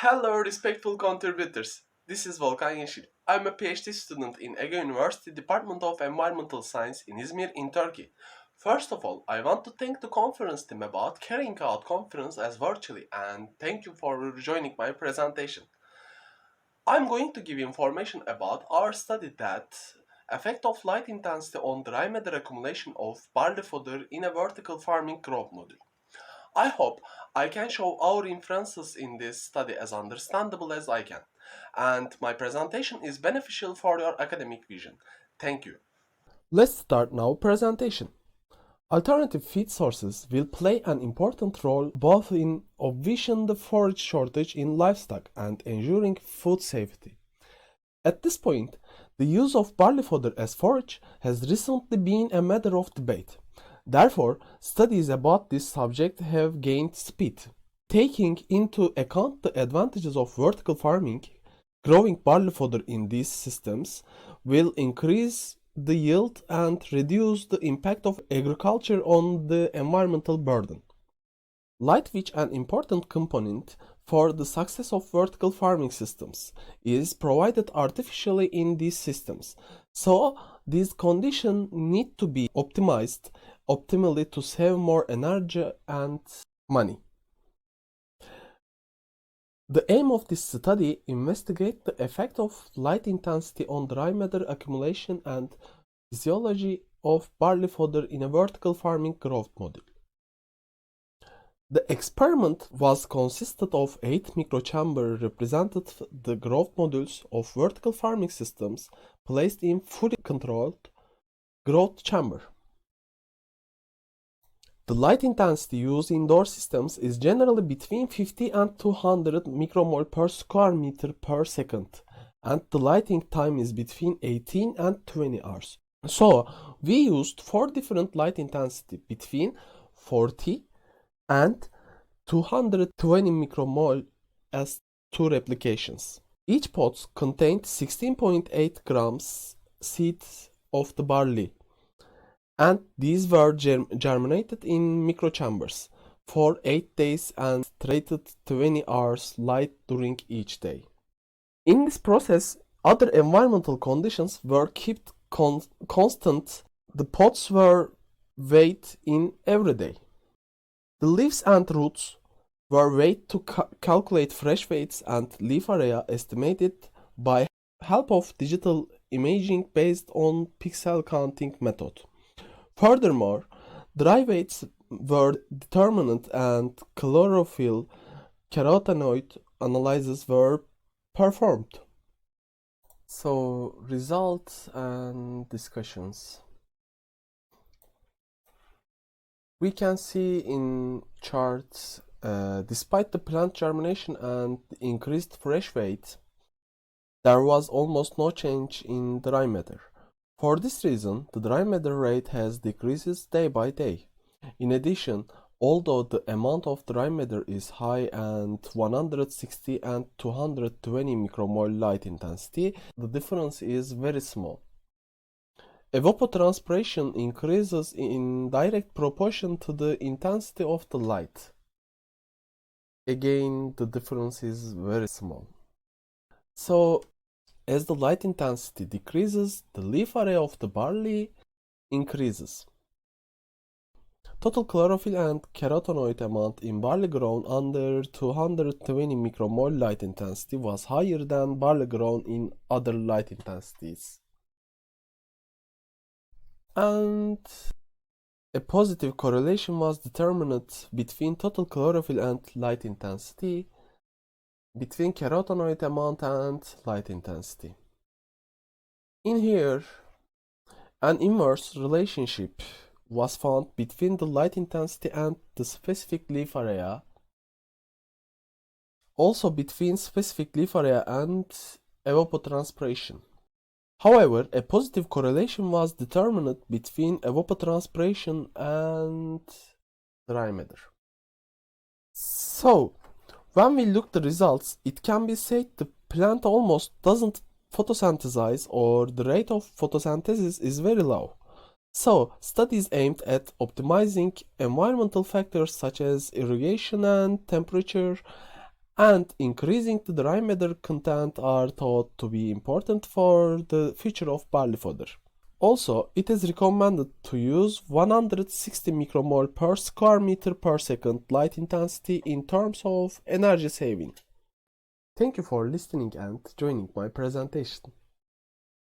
Hello, respectful contributors. This is Volkan Yeşil. I'm a PhD student in Ege University Department of Environmental Science in Izmir in Turkey. First of all, I want to thank the conference team about carrying out conference as virtually and thank you for joining my presentation. I'm going to give information about our study that effect of light intensity on dry matter accumulation of barley fodder in a vertical farming growth model. I hope I can show our inferences in this study as understandable as I can, and my presentation is beneficial for your academic vision. Thank you. Let's start now presentation. Alternative feed sources will play an important role both in obviating the forage shortage in livestock and ensuring food safety. At this point, the use of barley fodder as forage has recently been a matter of debate. Therefore, studies about this subject have gained speed. Taking into account the advantages of vertical farming, growing barley fodder in these systems will increase the yield and reduce the impact of agriculture on the environmental burden. Light, which an important component for the success of vertical farming systems, is provided artificially in these systems. So these conditions need to be optimized optimally to save more energy and money. The aim of this study investigates the effect of light intensity on dry matter accumulation and physiology of barley fodder in a vertical farming growth model. The experiment was consisted of 8 microchambers represented the growth modules of vertical farming systems placed in fully controlled growth chamber. The light intensity used in indoor systems is generally between 50 and 200 micromole per square meter per second, and the lighting time is between 18 and 20 hours. So, we used 4 different light intensity between 40 and 220 micromole as 2 replications. Each pot contained 16.8 grams seeds of the barley, and these were germinated in microchambers for 8 days and treated 20 hours light during each day. In this process, other environmental conditions were kept constant. The pots were weighed in every day. The leaves and roots were weighed to calculate fresh weights and leaf area estimated by help of digital imaging based on pixel counting method. Furthermore, dry weights were determined and chlorophyll carotenoid analyses were performed. So, results and discussions. We can see in charts, despite the plant germination and increased fresh weight, there was almost no change in dry matter. For this reason, the dry matter rate has decreased day by day. In addition, although the amount of dry matter is high and 160 and 220 micromole light intensity, the difference is very small. Evapotranspiration increases in direct proportion to the intensity of the light. Again, the difference is very small. So, as the light intensity decreases, the leaf area of the barley increases. Total chlorophyll and carotenoid amount in barley grown under 220 micromole light intensity was higher than barley grown in other light intensities. And a positive correlation was determined between total chlorophyll and light intensity, between carotenoid amount and light intensity. In here, an inverse relationship was found between the light intensity and the specific leaf area, also between specific leaf area and evapotranspiration. However, a positive correlation was determined between evapotranspiration and dry matter. So, when we look the results, it can be said the plant almost doesn't photosynthesize or the rate of photosynthesis is very low. So, studies aimed at optimizing environmental factors such as irrigation and temperature and increasing the dry matter content are thought to be important for the future of barley fodder. Also, it is recommended to use 160 micromole per square meter per second light intensity in terms of energy saving. Thank you for listening and joining my presentation.